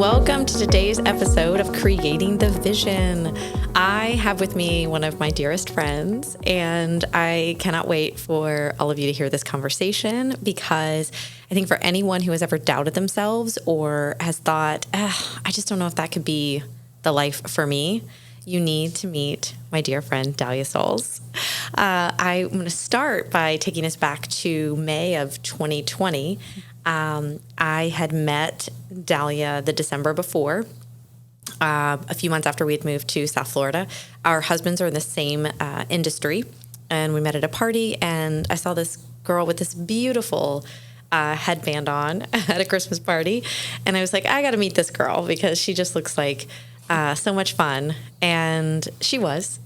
Welcome to today's episode of Creating the Vision. I have with me one of my dearest friends, and I cannot wait for all of you to hear this conversation because I think for anyone who has ever doubted themselves or has thought, I just don't know if that could be the life for me, you need to meet my dear friend, Dalia Soles. I'm going to start by taking us back to May of 2020. I had met Dalia the December before, a few months after we had moved to South Florida. Our husbands are in the same industry, and we met at a party, and I saw this girl with this beautiful headband on at a Christmas party, and I was like, I got to meet this girl because she just looks like so much fun. And she is.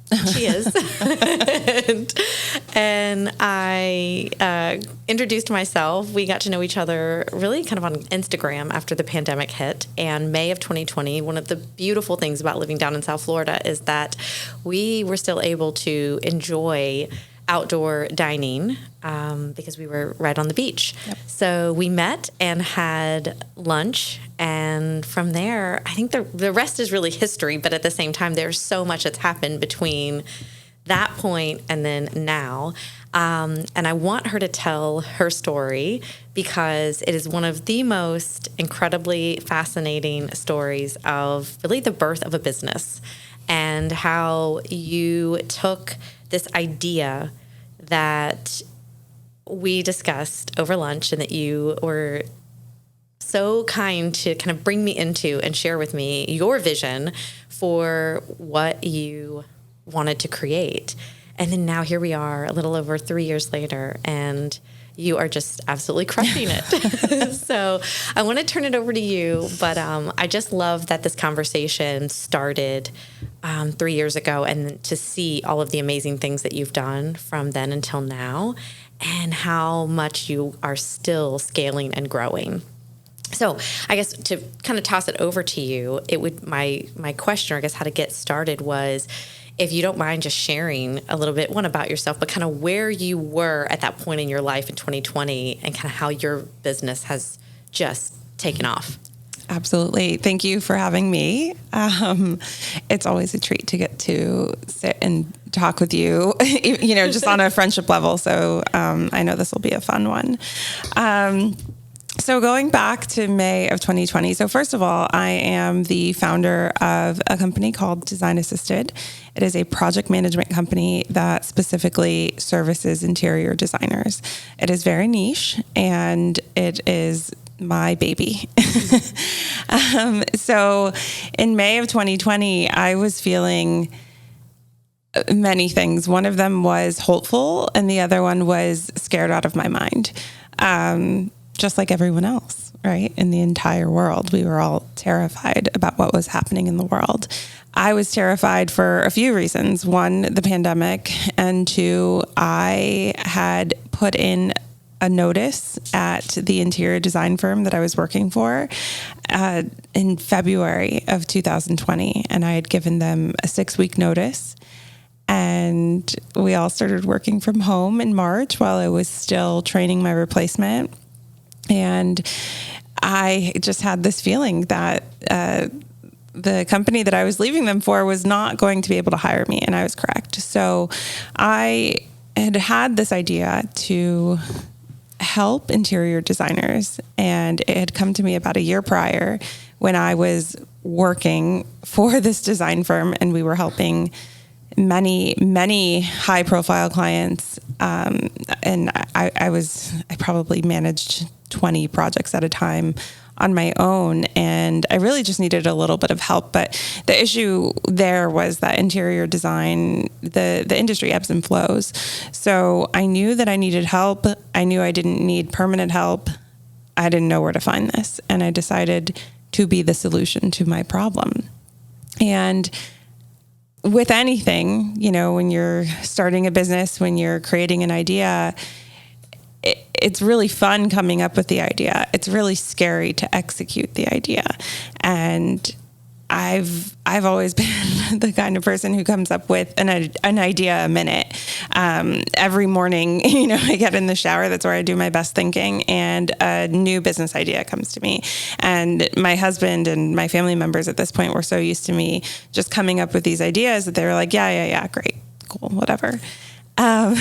and I introduced myself. We got to know each other really kind of on Instagram after the pandemic hit. And May of 2020, one of the beautiful things about living down in South Florida is that we were still able to enjoy outdoor dining because we were right on the beach. Yep. So we met and had lunch. And from there, I think the rest is really history. But at the same time, there's so much that's happened between that point and then now. And I want her to tell her story because it is one of the most incredibly fascinating stories of really the birth of a business and how you took this idea that we discussed over lunch and that you were so kind to kind of bring me into and share with me your vision for what you wanted to create. And then now here we are a little over 3 years later, and you are just absolutely crushing it. So I want to turn it over to you, but I just love that this conversation started 3 years ago, and to see all of the amazing things that you've done from then until now and how much you are still scaling and growing. So I guess to kind of toss it over to you, my question, or I guess how to get started was, if you don't mind just sharing a little bit, one about yourself, but kind of where you were at that point in your life in 2020 and kind of how your business has just taken off. Absolutely. Thank you for having me. It's always a treat to get to sit and talk with you, just on a friendship level. So I know this will be a fun one. So going back to May of 2020. So first of all, I am the founder of a company called Design Assisted. It is a project management company that specifically services interior designers. It is very niche, and it is my baby. So in May of 2020, I was feeling many things. One of them was hopeful, and the other one was scared out of my mind. Just like everyone else, right? In the entire world, we were all terrified about what was happening in the world. I was terrified for a few reasons. One, the pandemic, and two, I had put in a notice at the interior design firm that I was working for in February of 2020, and I had given them a 6-week notice. And we all started working from home in March while I was still training my replacement. And I just had this feeling that the company that I was leaving them for was not going to be able to hire me. And I was correct. So I had this idea to help interior designers. And it had come to me about a year prior when I was working for this design firm, and we were helping many high profile clients. And I probably managed 20 projects at a time on my own. And I really just needed a little bit of help. But the issue there was that interior design, the industry ebbs and flows. So I knew that I needed help. I knew I didn't need permanent help. I didn't know where to find this. And I decided to be the solution to my problem. And with anything, when you're starting a business, when you're creating an idea, it's really fun coming up with the idea. It's really scary to execute the idea. And I've always been the kind of person who comes up with an idea a minute. Every morning, I get in the shower. That's where I do my best thinking, and a new business idea comes to me. And my husband and my family members at this point were so used to me just coming up with these ideas that they were like, yeah, great, cool, whatever. But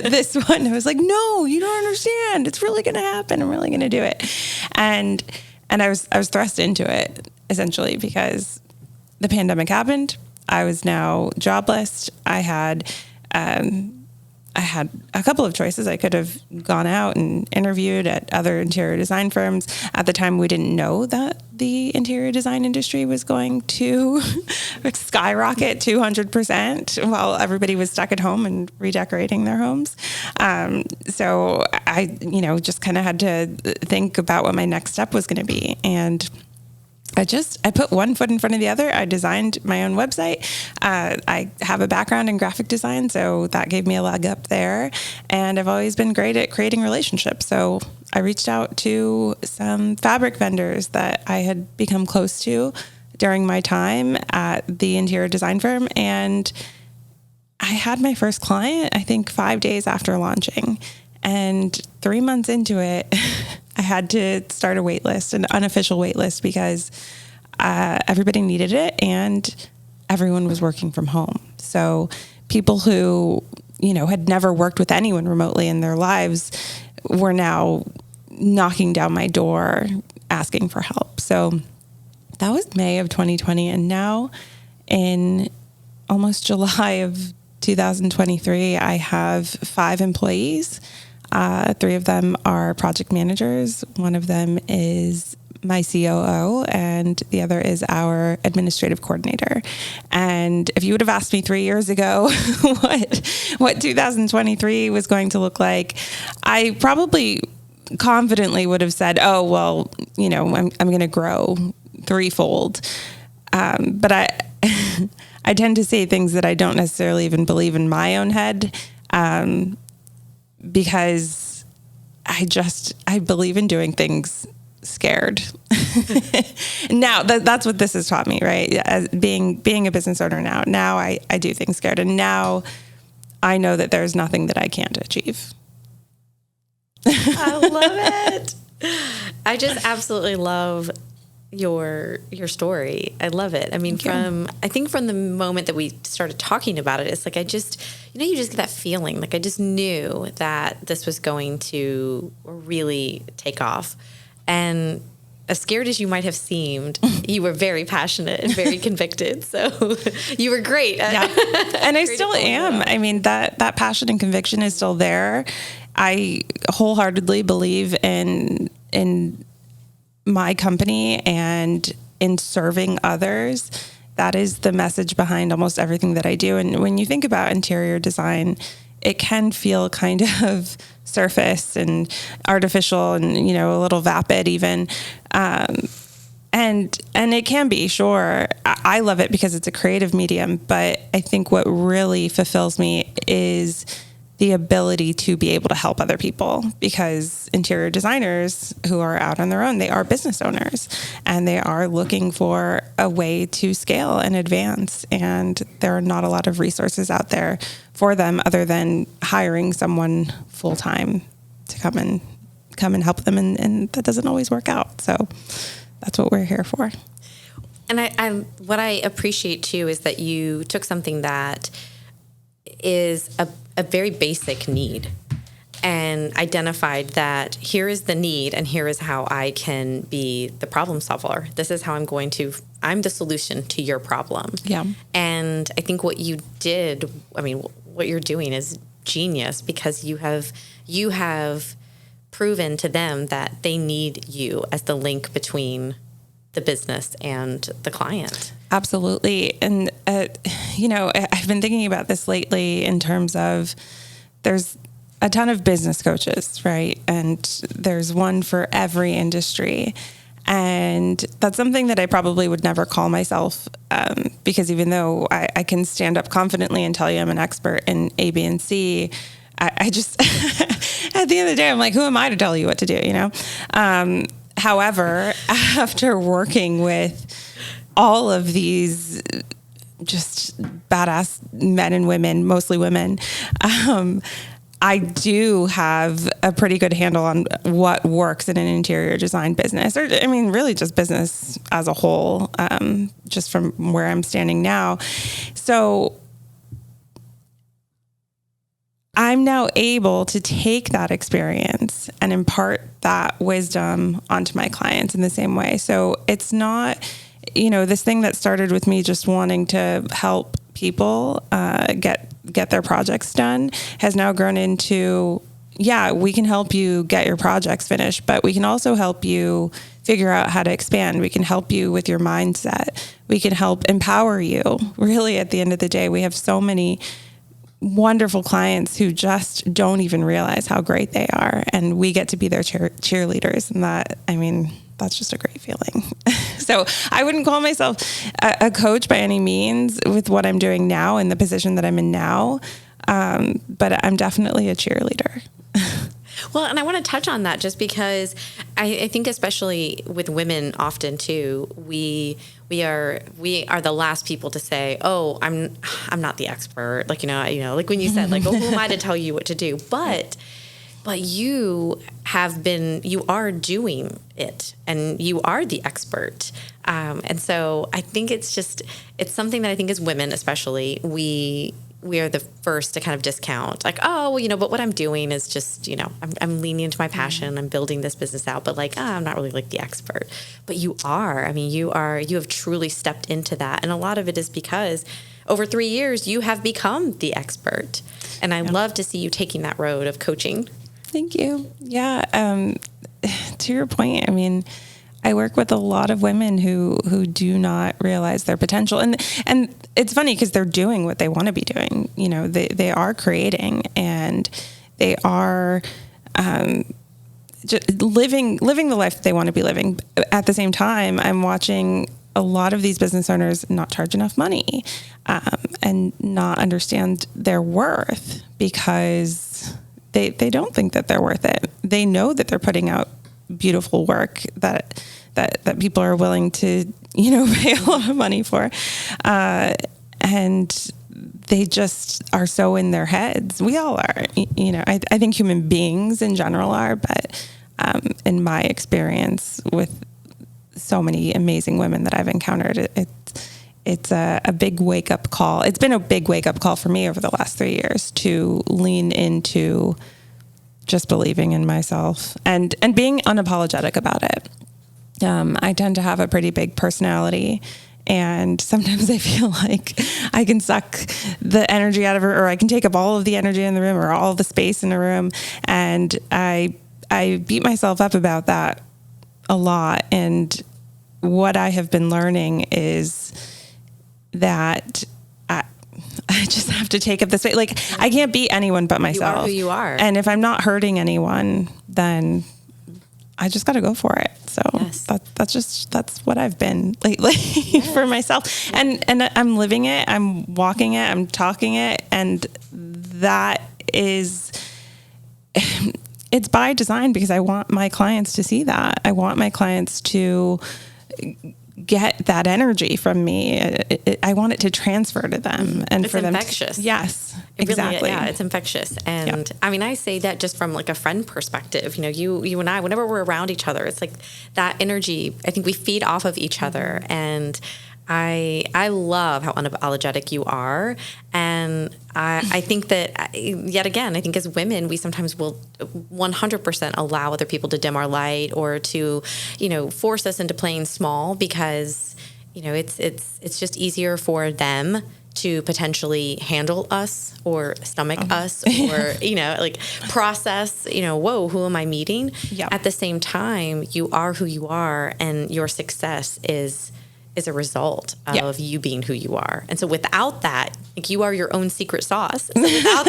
this one, I was like, no, you don't understand. It's really going to happen. I'm really going to do it. And I was thrust into it, essentially, because the pandemic happened. I was now jobless. I had a couple of choices. I could have gone out and interviewed at other interior design firms. At the time, we didn't know that the interior design industry was going to skyrocket 200% while everybody was stuck at home and redecorating their homes. So I, just kind of had to think about what my next step was going to be. And I put one foot in front of the other. I designed my own website. I have a background in graphic design, so that gave me a leg up there. And I've always been great at creating relationships. So I reached out to some fabric vendors that I had become close to during my time at the interior design firm. And I had my first client, I think 5 days after launching. And 3 months into it, I had to start a wait list, an unofficial wait list, because everybody needed it and everyone was working from home. So people who, had never worked with anyone remotely in their lives were now knocking down my door asking for help. So that was May of 2020. And now in almost July of 2023, I have 5 employees. 3 of them are project managers. One of them is my COO, and the other is our administrative coordinator. And if you would have asked me 3 years ago what 2023 was going to look like, I probably confidently would have said, oh, well, I'm going to grow threefold. But I tend to say things that I don't necessarily even believe in my own head. Because I believe in doing things scared. Now that's what this has taught me, right? As being a business owner now I do things scared. And now I know that there's nothing that I can't achieve. I love it. I just absolutely love your story. I love it. I mean, I think from the moment that we started talking about it, it's like, you just get that feeling. Like I just knew that this was going to really take off. And as scared as you might have seemed, you were very passionate and very convicted. So you were great. Yeah. And I still am. I mean, that passion and conviction is still there. I wholeheartedly believe in my company and in serving others. That is the message behind almost everything that I do. And when you think about interior design, it can feel kind of surface and artificial and, a little vapid even. And it can be, sure. I love it because it's a creative medium, but I think what really fulfills me is the ability to be able to help other people, because interior designers who are out on their own, they are business owners and they are looking for a way to scale and advance. And there are not a lot of resources out there for them other than hiring someone full time to come and help them. And that doesn't always work out. So that's what we're here for. And what I appreciate too is that you took something that is a very basic need and identified that here is the need and here is how I can be the problem solver. This is how I'm the solution to your problem. Yeah. And I think what you did, what you're doing is genius, because you have proven to them that they need you as the link between the business and the client. Absolutely. And, I've been thinking about this lately in terms of there's a ton of business coaches, right? And there's one for every industry. And that's something that I probably would never call myself, because even though I can stand up confidently and tell you I'm an expert in A, B, and C, I just, at the end of the day, I'm like, who am I to tell you what to do, However, after working with all of these just badass men and women, mostly women, I do have a pretty good handle on what works in an interior design business, or I mean, really just business as a whole, just from where I'm standing now. So I'm now able to take that experience and impart that wisdom onto my clients in the same way. So it's not, this thing that started with me just wanting to help people get their projects done has now grown into, we can help you get your projects finished, but we can also help you figure out how to expand. We can help you with your mindset. We can help empower you. Really, at the end of the day, we have so many wonderful clients who just don't even realize how great they are. And we get to be their cheerleaders. And that's just a great feeling. So I wouldn't call myself a coach by any means with what I'm doing now in the position that I'm in now. But I'm definitely a cheerleader. Well, and I want to touch on that just because I think especially with women often too, we are the last people to say, oh, I'm not the expert. Like, like when you said like, oh, who am I to tell you what to do? But you are doing it and you are the expert. And so I think it's something that I think as women, especially, we are the first to kind of discount like, oh, well, but what I'm doing is just, I'm leaning into my passion. I'm building this business out, but like, I'm not really like the expert, but you are, you have truly stepped into that. And a lot of it is because over 3 years, you have become the expert. And I love to see you taking that road of coaching. Thank you. Yeah. To your point, I work with a lot of women who do not realize their potential. And it's funny because they're doing what they want to be doing. They are creating and they are just living the life that they want to be living. At the same time, I'm watching a lot of these business owners not charge enough money and not understand their worth because they don't think that they're worth it. They know that they're putting out beautiful work that people are willing to, pay a lot of money for. And they just are so in their heads. We all are, I think human beings in general are, but in my experience with so many amazing women that I've encountered, it's a big wake up call. It's been a big wake up call for me over the last 3 years to lean into just believing in myself and being unapologetic about it. I tend to have a pretty big personality, and sometimes I feel like I can suck the energy out of her, or I can take up all of the energy in the room or all the space in the room. And I beat myself up about that a lot. And what I have been learning is that I just have to take up the space. Like, I can't beat anyone but myself. You are who you are. And if I'm not hurting anyone, then I just got to go for it. So that's what I've been lately for myself. And I'm living it, I'm walking it, I'm talking it. And that is, it's by design because I want my clients to see that. I want my clients to get that energy from me. I want it to transfer to them and it's for them. Infectious. Yes, it exactly. Really, it's infectious. And I say that just from like a friend perspective, you and I, whenever we're around each other, it's like that energy, I think we feed off of each other. And I love how unapologetic you are. And I think that, yet again, I think as women, we sometimes will 100% allow other people to dim our light or to, force us into playing small because, it's just easier for them to potentially handle us or stomach us or, process, whoa, who am I meeting? Yep. At the same time, you are who you are and your success is a result of you being who you are. And so without that, like, you are your own secret sauce. So without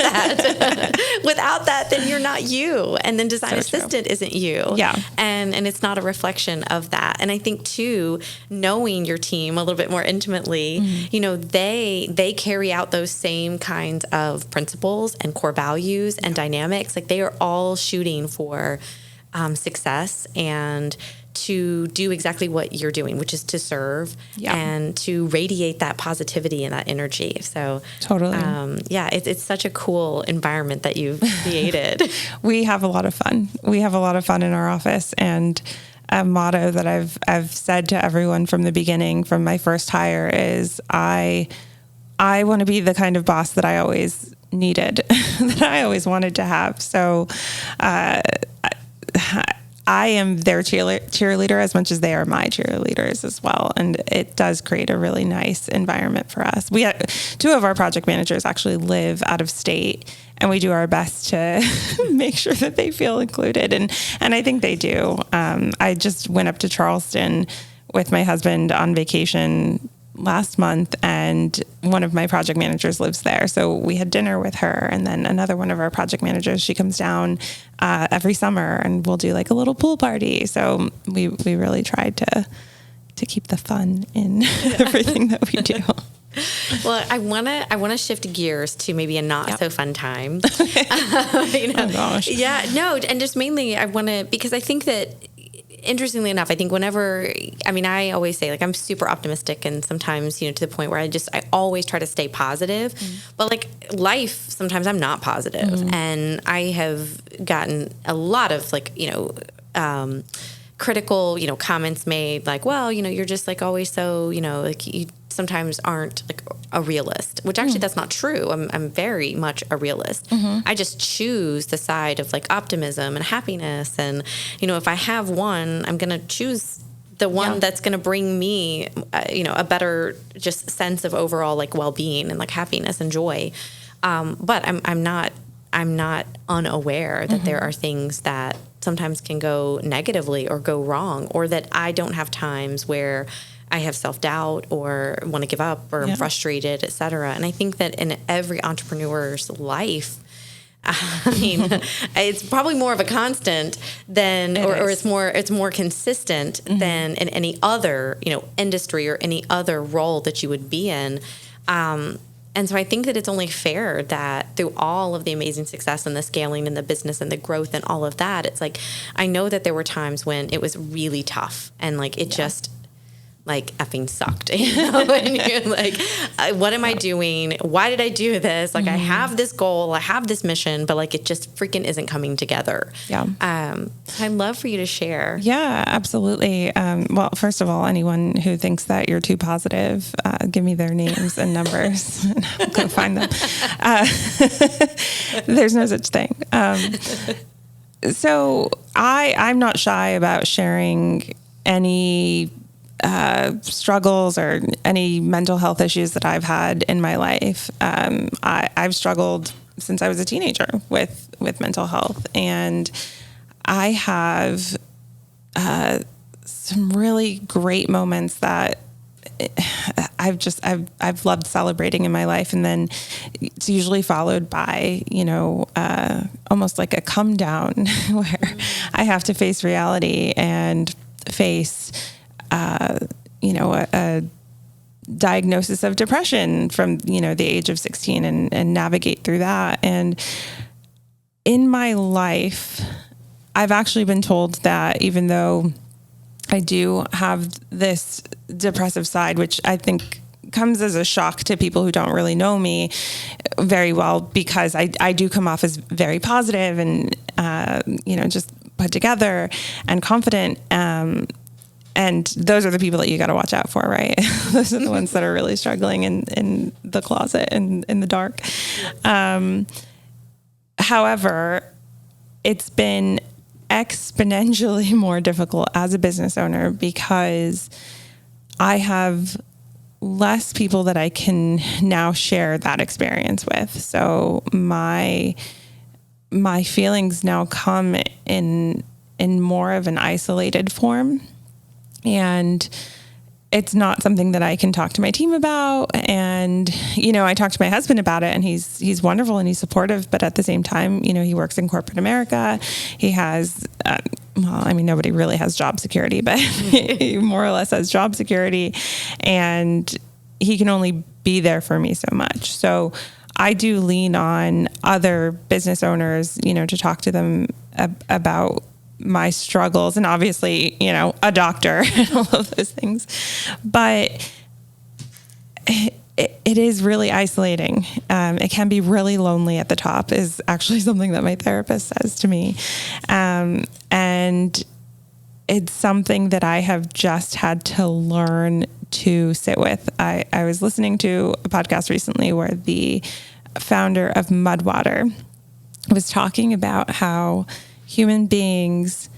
that, then you're not you. And then design assistant isn't you. Yeah. And it's not a reflection of that. And I think too, knowing your team a little bit more intimately, they carry out those same kinds of principles and core values and dynamics. Like, they are all shooting for success and to do exactly what you're doing, which is to serve and to radiate that positivity and that energy. So totally. It's such a cool environment that you've created. We have a lot of fun. We have a lot of fun in our office, and a motto that I've said to everyone from the beginning, from my first hire, is I want to be the kind of boss that I always needed, that I always wanted to have. So, I am their cheerleader as much as they are my cheerleaders as well. And it does create a really nice environment for us. We two of our project managers actually live out of state, and we do our best to make sure that they feel included. And I think they do. I just went up to Charleston with my husband on vacation last month, and one of my project managers lives there. So we had dinner with her, and then another one of our project managers, she comes down every summer, and we'll do like a little pool party. So we really tried to keep the fun in everything that we do. Well, I wanna shift gears to maybe a not so fun time. Oh gosh. Yeah, no, and just mainly because I think that, interestingly enough, I think I always say, like, I'm super optimistic, and sometimes, to the point where I always try to stay positive, but like life, sometimes I'm not positive. And I have gotten a lot of critical, comments made, like, well, you're just like always so, like you sometimes aren't like a realist, which actually that's not true. I'm very much a realist. I just choose the side of like optimism and happiness. And, if I have one, I'm going to choose the one that's going to bring me, a better just sense of overall like well-being and like happiness and joy. But I'm not unaware that there are things that sometimes can go negatively or go wrong, or that I don't have times where I have self-doubt or want to give up or I'm frustrated, et cetera. And I think that in every entrepreneur's life, it's probably more of a constant than, or it's more consistent than in any other, industry or any other role that you would be in. And so I think that it's only fair that through all of the amazing success and the scaling and the business and the growth and all of that, it's like, I know that there were times when it was really tough and like it just like effing sucked, and you're like, what am I doing? Why did I do this? Like, I have this goal, I have this mission, but like, it just freaking isn't coming together. Yeah. I'd love for you to share. Yeah, absolutely. Well, first of all, anyone who thinks that you're too positive, give me their names and numbers and I'll go find them. There's no such thing. So I'm not shy about sharing any struggles or any mental health issues that I've had in my life. I've struggled since I was a teenager with mental health, and I have some really great moments that I've loved celebrating in my life, and then it's usually followed by almost like a come down where I have to face reality and face a diagnosis of depression from, the age of 16 and navigate through that. And in my life, I've actually been told that even though I do have this depressive side, which I think comes as a shock to people who don't really know me very well, because I do come off as very positive and, just put together and confident. And those are the people that you got to watch out for, right? Those are the ones that are really struggling in the closet and in the dark. However, it's been exponentially more difficult as a business owner because I have less people that I can now share that experience with. So my feelings now come in more of an isolated form. And it's not something that I can talk to my team about. And, I talked to my husband about it, and he's wonderful and he's supportive. But at the same time, he works in corporate America. He has, nobody really has job security, but he more or less has job security. And he can only be there for me so much. So I do lean on other business owners, to talk to them about my struggles, and obviously, a doctor and all of those things, but it is really isolating. It can be really lonely at the top, is actually something that my therapist says to me. And it's something that I have just had to learn to sit with. I was listening to a podcast recently where the founder of Mudwater was talking about how human beings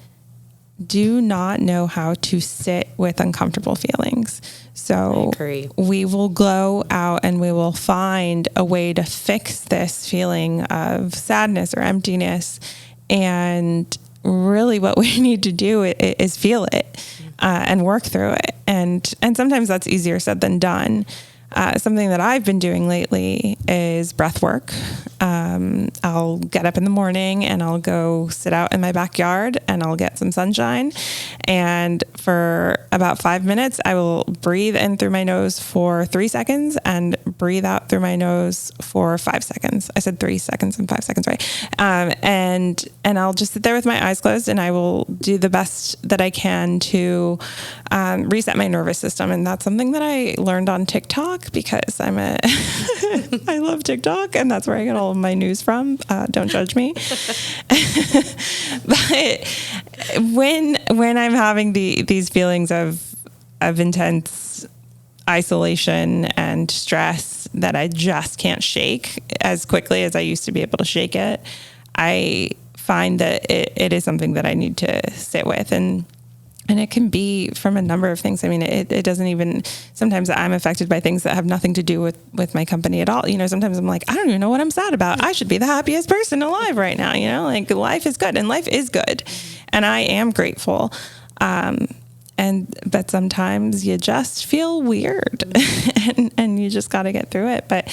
do not know how to sit with uncomfortable feelings. So we will go out and we will find a way to fix this feeling of sadness or emptiness. And really what we need to do is feel it and work through it. And sometimes that's easier said than done. Something that I've been doing lately is breath work. I'll get up in the morning and I'll go sit out in my backyard and I'll get some sunshine. And for about 5 minutes, I will breathe in through my nose for 3 seconds and breathe out through my nose for 5 seconds. I said 3 seconds and 5 seconds, right? And I'll just sit there with my eyes closed and I will do the best that I can to reset my nervous system. And that's something that I learned on TikTok because I love TikTok and that's where I get all of my news from. Don't judge me. But when I'm having these feelings of intense isolation and stress that I just can't shake as quickly as I used to be able to shake it, I find that it is something that I need to sit with. And it can be from a number of things. I mean, it doesn't even, sometimes I'm affected by things that have nothing to do with my company at all. Sometimes I'm like, I don't even know what I'm sad about. I should be the happiest person alive right now. Like life is good and life is good. And I am grateful. But sometimes you just feel weird and you just got to get through it. But,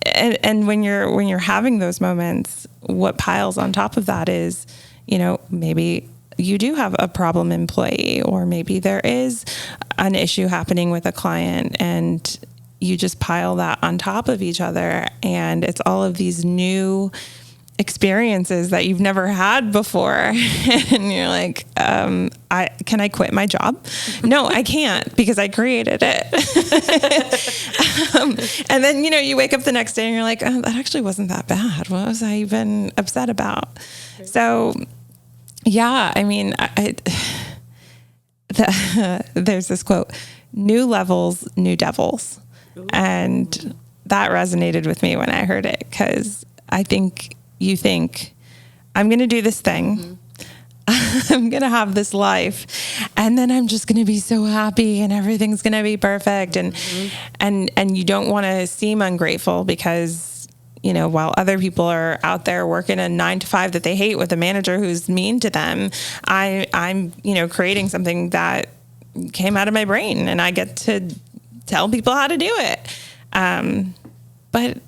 and when you're having those moments, what piles on top of that is, maybe you do have a problem employee, or maybe there is an issue happening with a client and you just pile that on top of each other. And it's all of these new experiences that you've never had before. And you're like, can I quit my job? No, I can't because I created it. And then, you wake up the next day and you're like, oh, that actually wasn't that bad. What was I even upset about? So yeah, I mean, there's this quote, new levels, new devils. Ooh. And that resonated with me when I heard it, because I think you think, I'm going to do this thing. Mm-hmm. I'm going to have this life, and then I'm just going to be so happy and everything's going to be perfect. And, mm-hmm. and you don't want to seem ungrateful because, while other people are out there working a 9-to-5 that they hate with a manager who's mean to them, I'm creating something that came out of my brain and I get to tell people how to do it. But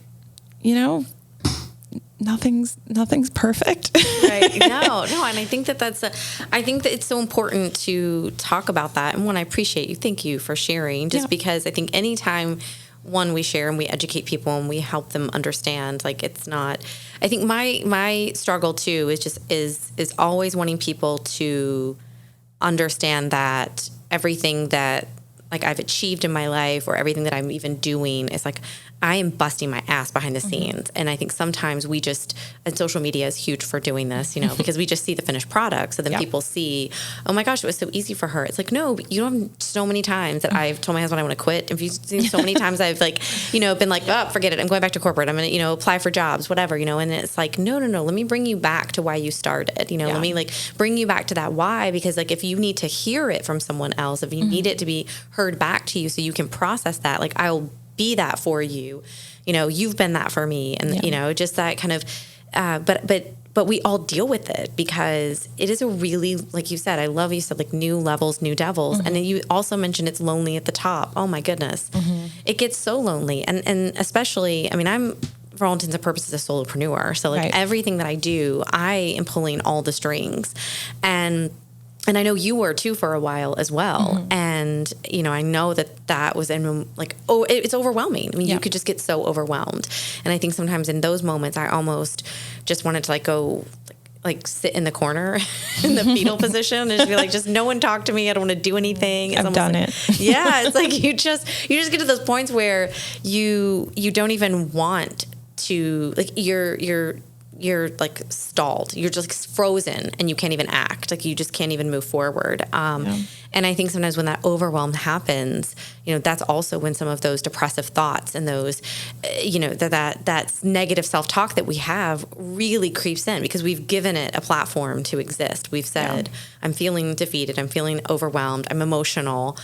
nothing's perfect. Right. No. And I think I think that it's so important to talk about that. And one, I appreciate you. Thank you for sharing, because I think anytime we share and we educate people and we help them understand, like, it's not, I think my struggle too is always wanting people to understand that everything that like I've achieved in my life or everything that I'm even doing is like, I am busting my ass behind the scenes. And I think sometimes and social media is huge for doing this, because we just see the finished product. So then people see, oh my gosh, it was so easy for her. It's like, no, but you know, so many times that I've told my husband I want to quit. If you've seen so many times I've been like, oh, forget it. I'm going back to corporate. I'm going to, apply for jobs, whatever, and it's like, no. Let me bring you back to why you started, let me bring you back to that why, because if you need to hear it from someone else, if you need it to be heard back to you so you can process that, I'll be that for you, you've been that for me. And, just that kind of, but we all deal with it because it is a really, like you said, I love you said, new levels, new devils. Mm-hmm. And then you also mentioned it's lonely at the top. Oh my goodness. Mm-hmm. It gets so lonely. And especially, I mean, I'm, for all intents and purposes, a solopreneur. So everything that I do, I am pulling all the strings. And I know you were too for a while as well. Mm-hmm. And, I know that was it's overwhelming. I mean, you could just get so overwhelmed. And I think sometimes in those moments, I almost just wanted to go like sit in the corner in the fetal position and just be like, just no one talk to me. I don't want to do anything. I've done like, it. Yeah. It's like, you just get to those points where you don't even want to, like, you're like stalled. You're just frozen and you can't even act. Like, you just can't even move forward. And I think sometimes when that overwhelm happens, that's also when some of those depressive thoughts and those, that negative self-talk that we have really creeps in, because we've given it a platform to exist. We've said, I'm feeling defeated. I'm feeling overwhelmed. I'm emotional.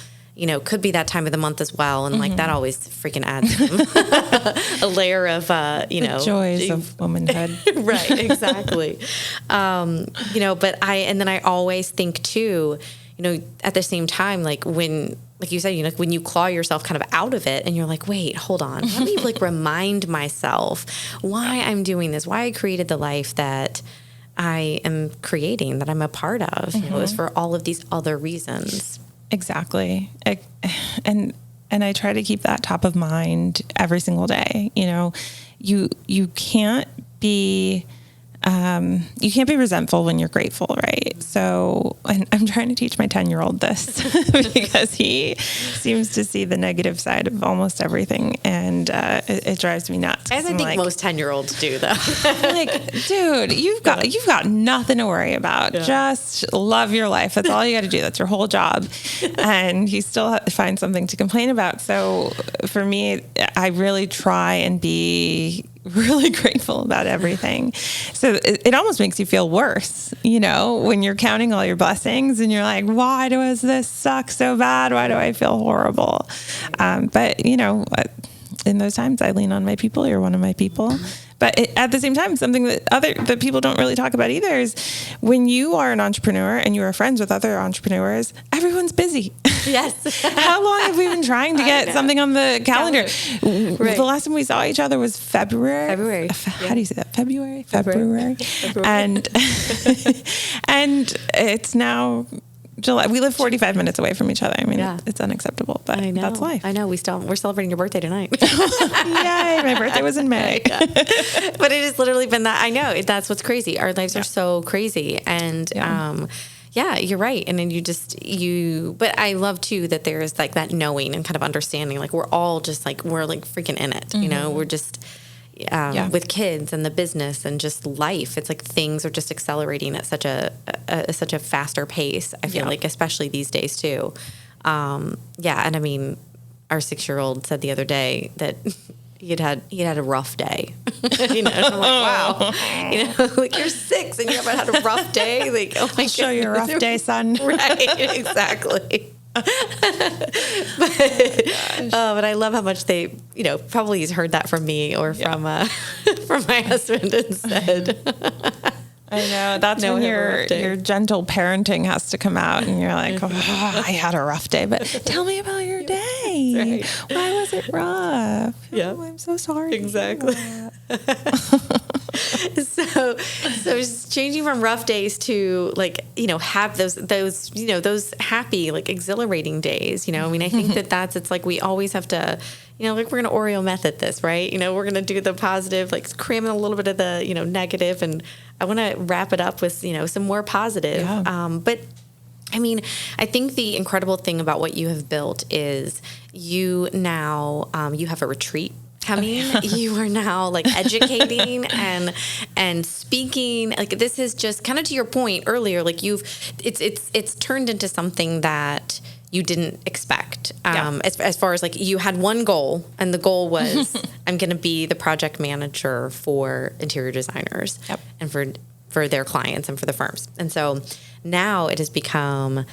Could be that time of the month as well. And like, that always freaking adds a layer of, the joys of womanhood. Right. Exactly. But I always think too, at the same time, like you said, when you claw yourself kind of out of it and you're like, wait, hold on, let me like remind myself why I'm doing this, why I created the life that I am creating, that I'm a part of. It was for all of these other reasons. Exactly. And I try to keep that top of mind every single day. You can't be resentful when you're grateful, right? So, and I'm trying to teach my 10-year-old this because he seems to see the negative side of almost everything, and it drives me nuts. As I think most 10-year-olds do, though. Like, dude, you've got nothing to worry about. Yeah. Just love your life. That's all you got to do. That's your whole job. And he still finds something to complain about. So for me, I really try and be really grateful about everything. So it almost makes you feel worse, when you're counting all your blessings and you're like, why does this suck so bad? Why do I feel horrible? But in those times I lean on my people. You're one of my people. But at the same time, something that people don't really talk about either is when you are an entrepreneur and you are friends with other entrepreneurs, everyone's busy. Yes. How long have we been trying to get something on the calendar? Right. The last time we saw each other was February. How do you say that? February. And it's now July. We live 45 minutes away from each other. I mean, it's unacceptable, but that's life. I know. We're celebrating your birthday tonight. Yay. My birthday was in May. But it has literally been that. I know. That's what's crazy. Our lives are so crazy. And, you're right. And then but I love too that there is like that knowing and kind of understanding, like we're all just like, we're like freaking in it, we're just, with kids and the business and just life. It's like things are just accelerating at such a faster pace. I feel like, especially these days too. And I mean, our 6-year-old said the other day that he had a rough day. And I'm like, wow, like you're 6 and you haven't had a rough day. Like, oh my God. Show you a rough day, son. Right. Exactly. But I love how much they, probably he's heard that from me or from my husband instead. I know. That's when your gentle parenting has to come out and you're like, I had a rough day, but tell me about your day. Right. Why was it rough? Yeah. Oh, I'm so sorry. Exactly. So just changing from rough days to like, have those happy, like exhilarating days, I mean, I think it's like, we always have to, like we're going to Oreo method this, right? We're going to do the positive, like cram in a little bit of the, negative. And I want to wrap it up with, some more positive. Yeah. But I mean, I think the incredible thing about what you have built is you now, you have a retreat coming. You are now like educating and speaking. Like this is just kind of to your point earlier, like it's turned into something that you didn't expect. As far as like you had one goal, and the goal was I'm going to be the project manager for interior designers and for their clients and for the firms. And so now it has become,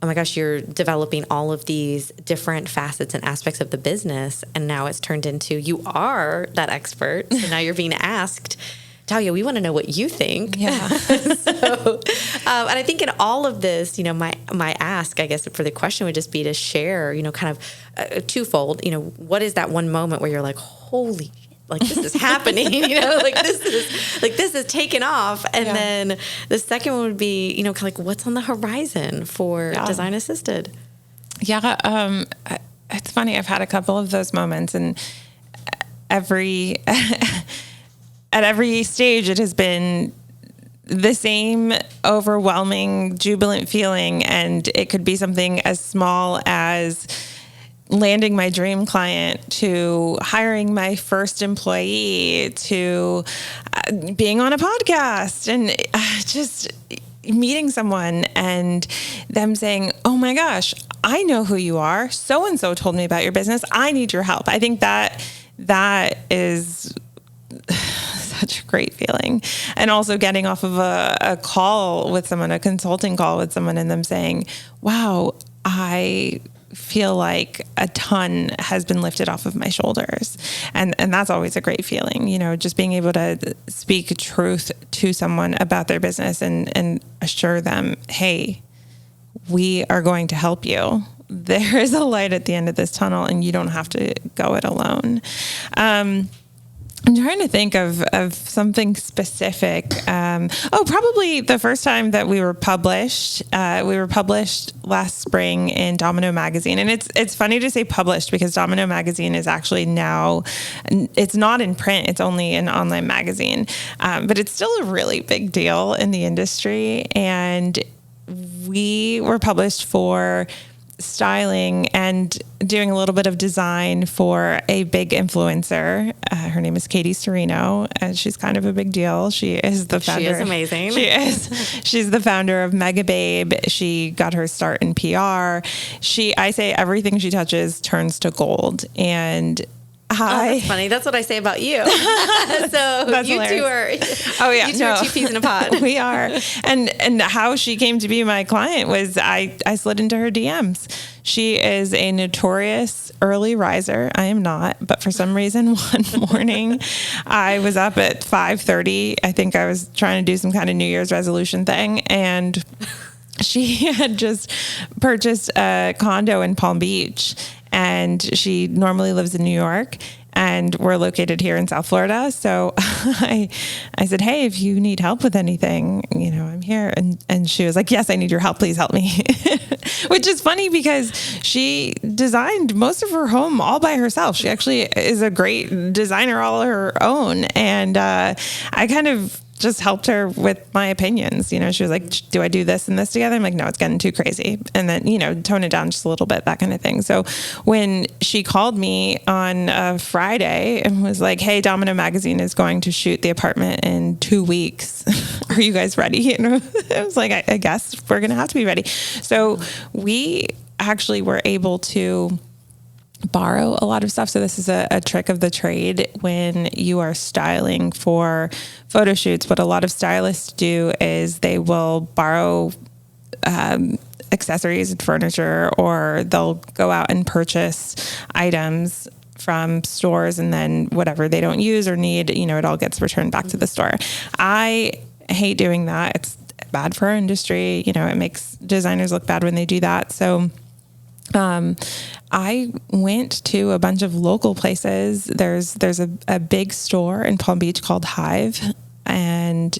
oh my gosh, you're developing all of these different facets and aspects of the business. And now it's turned into, you are that expert. So now you're being asked, Dalia, we want to know what you think. Yeah. So, and I think in all of this, my ask, I guess, for the question would just be to share, kind of twofold, what is that one moment where you're like, holy shit, like this is happening, like this is taking off. And then the second one would be, kind of like what's on the horizon for Design Assisted? Yeah. It's funny. I've had a couple of those moments, and at every stage it has been the same overwhelming, jubilant feeling. And it could be something as small as landing my dream client, to hiring my first employee, to being on a podcast, and just meeting someone and them saying, oh my gosh, I know who you are. So-and-so told me about your business. I need your help. I think that is such a great feeling. And also getting off of a call with someone, a consulting call with someone, and them saying, wow, I feel like a ton has been lifted off of my shoulders. And that's always a great feeling, just being able to speak truth to someone about their business and assure them, hey, we are going to help you. There is a light at the end of this tunnel, and you don't have to go it alone. I'm trying to think of something specific. Probably the first time that we were published. We were published last spring in Domino Magazine. And it's funny to say published, because Domino Magazine is actually now, it's not in print, it's only an online magazine. But it's still a really big deal in the industry. And we were published for styling and doing a little bit of design for a big influencer. Her name is Katie Serino, and she's kind of a big deal. She is the founder. She is amazing. She is. She's the founder of Mega Babe. She got her start in PR. I say everything she touches turns to gold. And that's funny. That's what I say about you. So that's you hilarious. two are two peas in a pod. We are. And how she came to be my client was I slid into her DMs. She is a notorious early riser. I am not, but for some reason one morning I was up at 5:30. I think I was trying to do some kind of New Year's resolution thing, and she had just purchased a condo in Palm Beach. And she normally lives in New York, and we're located here in South Florida. So I said, hey, if you need help with anything, I'm here. And she was like, yes, I need your help. Please help me. Which is funny because she designed most of her home all by herself. She actually is a great designer all her own. And I kind of just helped her with my opinions. She was like, do I do this and this together? I'm like, no, it's getting too crazy. And then, tone it down just a little bit, that kind of thing. So when she called me on a Friday and was like, hey, Domino Magazine is going to shoot the apartment in 2 weeks. Are you guys ready? I was like, I guess we're going to have to be ready. So we actually were able to borrow a lot of stuff. So this is a trick of the trade when you are styling for photo shoots. What a lot of stylists do is they will borrow accessories and furniture, or they'll go out and purchase items from stores, and then whatever they don't use or need, it all gets returned back to the store. I hate doing that. It's bad for our industry. It makes designers look bad when they do that. So I went to a bunch of local places. There's a big store in Palm Beach called Hive, and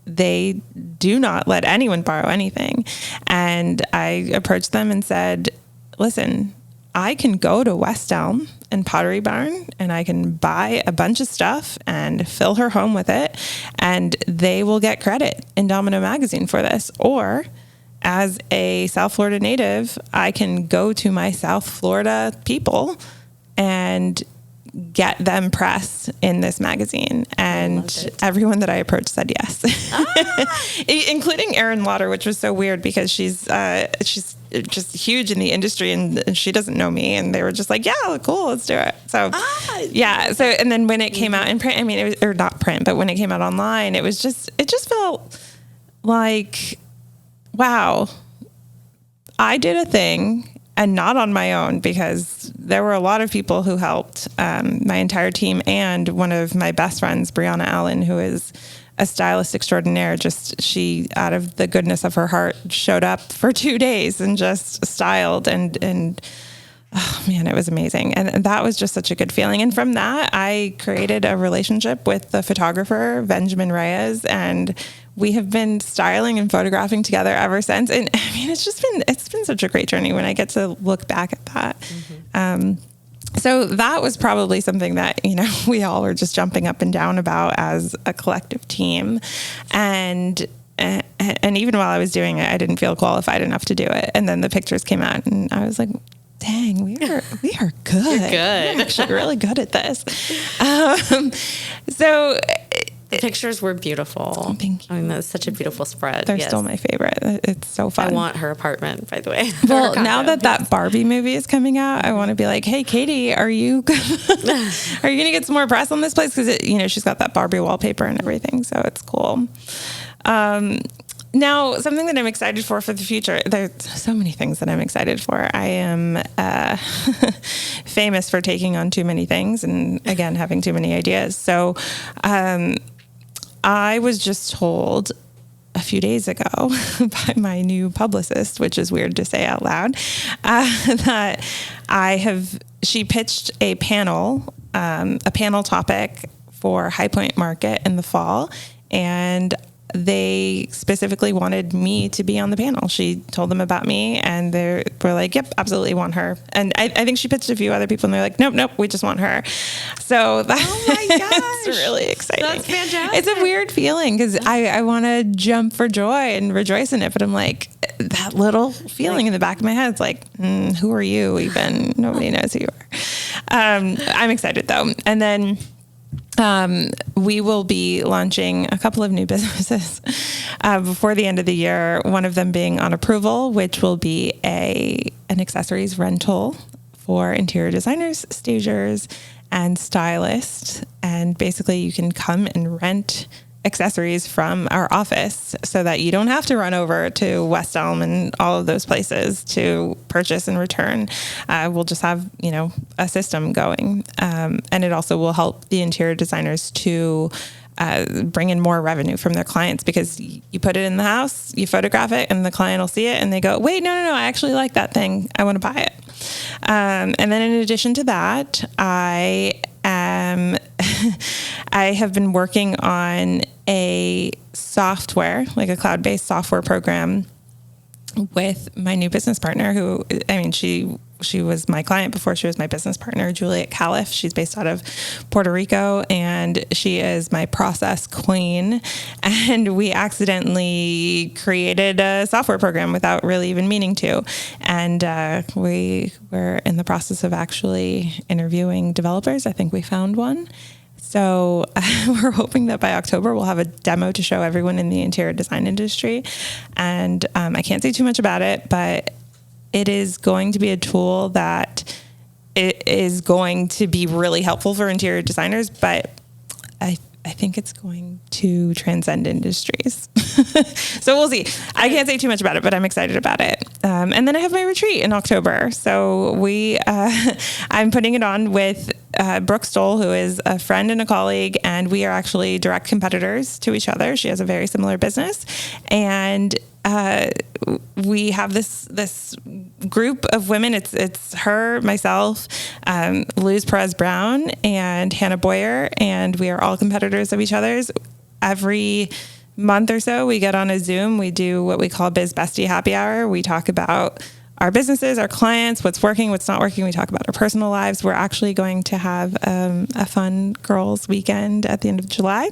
they do not let anyone borrow anything. And I approached them and said, listen, I can go to West Elm and Pottery Barn, and I can buy a bunch of stuff and fill her home with it, and they will get credit in Domino Magazine for this. Or as a South Florida native, I can go to my South Florida people and get them press in this magazine. And everyone that I approached said yes, including Erin Lauder, which was so weird because she's just huge in the industry, and she doesn't know me. And they were just like, yeah, cool, let's do it. So yeah. So, and then when it came out in print, it was, or not print, but when it came out online, it just felt like, wow, I did a thing, and not on my own, because there were a lot of people who helped, my entire team, and one of my best friends, Brianna Allen, who is a stylist extraordinaire. She, out of the goodness of her heart, showed up for 2 days and just styled, and oh man, it was amazing. And that was just such a good feeling. And from that, I created a relationship with the photographer, Benjamin Reyes, and we have been styling and photographing together ever since. And it's been such a great journey when I get to look back at that. Mm-hmm. So that was probably something that, we all were just jumping up and down about as a collective team. And even while I was doing it, I didn't feel qualified enough to do it. And then the pictures came out and I was like, dang, we are good. You're good. We're actually really good at this. So the pictures were beautiful. Thank you. I mean, that's such a beautiful spread. They're still my favorite. It's so fun. I want her apartment, by the way. Well, now that Barbie movie is coming out, I want to be like, hey, Katie, are you going to get some more press on this place? Because, she's got that Barbie wallpaper and everything. So it's cool. Now, something that I'm excited for the future, there's so many things that I'm excited for. I am famous for taking on too many things and, again, having too many ideas. So I was just told a few days ago by my new publicist, which is weird to say out loud, that she pitched a panel topic for High Point Market in the fall, and they specifically wanted me to be on the panel. She told them about me and they were like, yep, absolutely want her. And I think she pitched a few other people and they're like, nope, we just want her. So oh my gosh, it's really exciting. That's fantastic. It's a weird feeling because I want to jump for joy and rejoice in it. But I'm like, that little feeling in the back of my head, it's like, who are you even? Nobody knows who you are. I'm excited though. And then we will be launching a couple of new businesses before the end of the year, one of them being On Approval, which will be an accessories rental for interior designers, stagers, and stylists. And basically you can come and rent accessories from our office so that you don't have to run over to West Elm and all of those places to purchase and return. We'll just have, a system going. And it also will help the interior designers to bring in more revenue from their clients because you put it in the house, you photograph it, and the client will see it and they go, wait, no, I actually like that thing. I want to buy it. And then in addition to that, I have been working on a software, like a cloud-based software program with my new business partner who, she was my client before she was my business partner, Juliet Califf. She's based out of Puerto Rico and she is my process queen. And we accidentally created a software program without really even meaning to. And we were in the process of actually interviewing developers. I think we found one. So we're hoping that by October we'll have a demo to show everyone in the interior design industry. And I can't say too much about it, but it is going to be a tool that it is going to be really helpful for interior designers, but I think it's going to transcend industries. So we'll see. I can't say too much about it, but I'm excited about it. And then I have my retreat in October. So I'm putting it on with Brooke Stoll, who is a friend and a colleague, and we are actually direct competitors to each other. She has a very similar business. And we have this group of women. It's her, myself, Luz Perez Brown, and Hannah Boyer, and we are all competitors of each other's. Every month or so, we get on a Zoom. We do what we call Biz Bestie Happy Hour. We talk about our businesses, our clients, what's working, what's not working. We talk about our personal lives. We're actually going to have a fun girls' weekend at the end of July.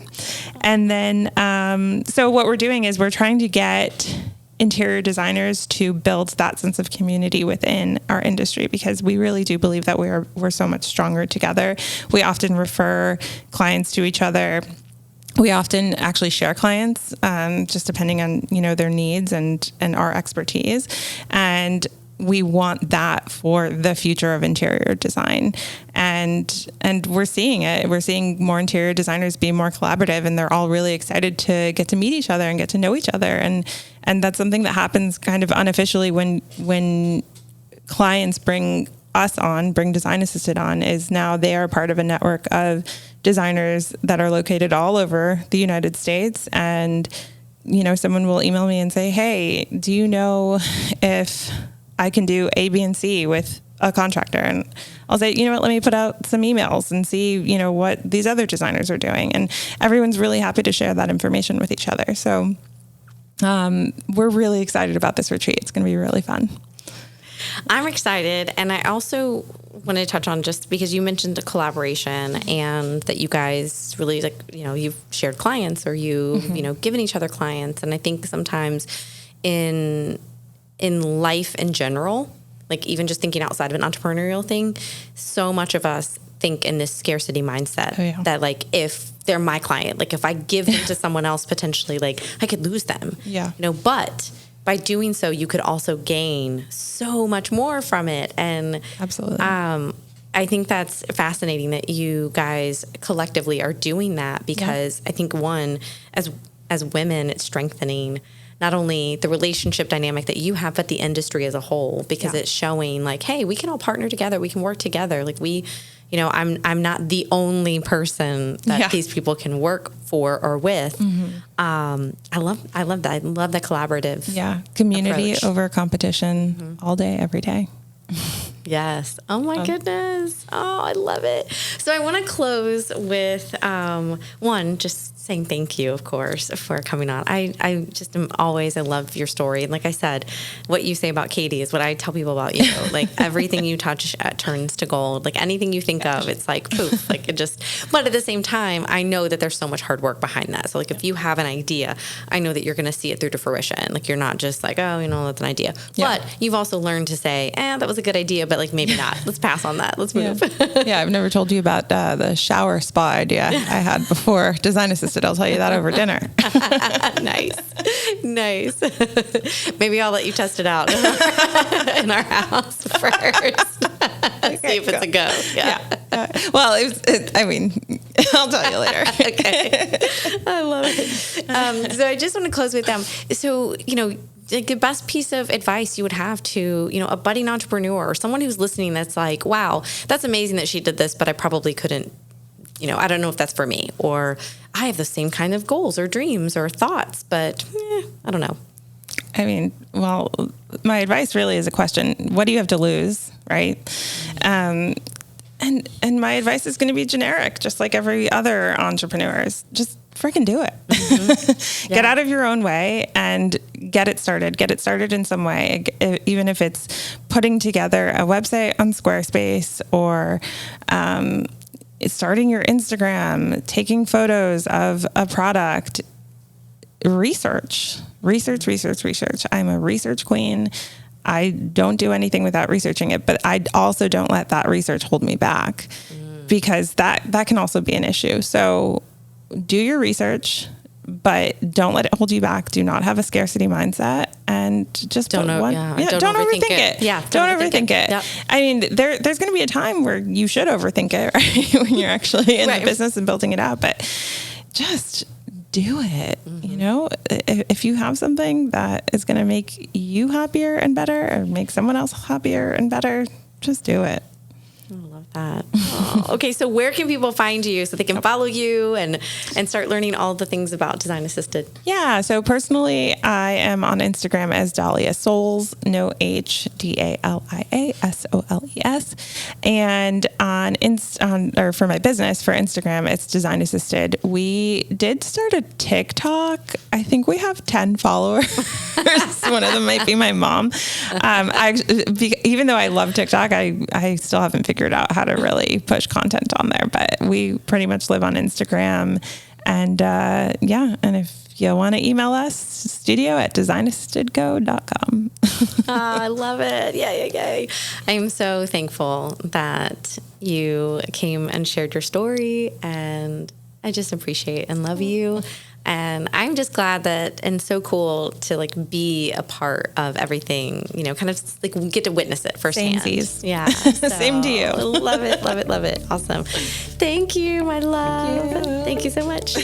And then, so what we're doing is we're trying to get interior designers to build that sense of community within our industry, because we really do believe that we're so much stronger together. We often refer clients to each other. We often actually share clients, just depending on, their needs and our expertise. And we want that for the future of interior design. And we're seeing it. We're seeing more interior designers be more collaborative, and they're all really excited to get to meet each other and get to know each other. And that's something that happens kind of unofficially when clients bring Design Assisted on, is now they are part of a network of designers that are located all over the United States. And, someone will email me and say, hey, do you know if I can do A, B, and C with a contractor? And I'll say, let me put out some emails and see, what these other designers are doing. And everyone's really happy to share that information with each other. So we're really excited about this retreat. It's going to be really fun. I'm excited. And I also want to touch on, just because you mentioned a collaboration and that you guys really, like, you've shared clients, or you've, given each other clients. And I think sometimes in life in general, like even just thinking outside of an entrepreneurial thing, so much of us think in this scarcity mindset that, like, if they're my client, like if I give them to someone else, potentially, like, I could lose them. Yeah. But by doing so, you could also gain so much more from it. And absolutely. I think that's fascinating that you guys collectively are doing that, because I think, one, as women, it's strengthening not only the relationship dynamic that you have, but the industry as a whole, because it's showing, like, hey, we can all partner together. We can work together. Like, I'm not the only person that these people can work for or with. I love that. I love that collaborative community approach over competition all day, every day. Yes. Oh my goodness. Oh, I love it. So I want to close with one, just saying thank you, of course, for coming on. I just am always, I love your story. And like I said, what you say about Katie is what I tell people about you. Like, everything you touch turns to gold. Like, anything you think of, it's like poof. Like, it just, but at the same time, I know that there's so much hard work behind that. So, like, if you have an idea, I know that you're going to see it through to fruition. Like, you're not just like, oh, that's an idea. But you've also learned to say, that was a good idea, but, like, maybe not. Let's pass on that. Let's move. I've never told you about the shower spa idea I had before Design Assisted. I'll tell you that over dinner. Nice. Maybe I'll let you test it out in our house first. See if it's a go. Well, I'll tell you later. Okay. I love it. So I just want to close with them. So, like, the best piece of advice you would have to, a budding entrepreneur or someone who's listening that's like, wow, that's amazing that she did this, but I probably couldn't, I don't know if that's for me, or I have the same kind of goals or dreams or thoughts, but I don't know. My advice really is a question. What do you have to lose? Right. And my advice is going to be generic, just like every other entrepreneurs. Just freaking do it. Get out of your own way and get it started. Get it started in some way, even if it's putting together a website on Squarespace, or starting your Instagram, taking photos of a product. Research. I'm a research queen. I don't do anything without researching it, but I also don't let that research hold me back, because that can also be an issue. So do your research, but don't let it hold you back. Do not have a scarcity mindset, and just don't overthink it. Don't overthink it. Yep. There's going to be a time where you should overthink it, right? When you're actually in the business and building it out, but just do it. If you have something that is going to make you happier and better, or make someone else happier and better, just do it. I love that. Oh, okay, so where can people find you so they can follow you and start learning all the things about Design Assisted? Yeah, so personally, I am on Instagram as Dalia Soles, no H, DALIASOLES. And for my business, for Instagram, it's Design Assisted. We did start a TikTok. I think we have 10 followers. One of them might be my mom. Even though I love TikTok, I still haven't figured out how to really push content on there, but we pretty much live on Instagram. And and if you want to email us, studio@designassistedgo.com. I love it. Yay. I'm so thankful that you came and shared your story, and I just appreciate and love you. And I'm just glad that, and so cool to like be a part of everything, kind of like we get to witness it firsthand. Samesies. Yeah. So, same to you. Love it. Awesome. Thank you, my love. Thank you so much.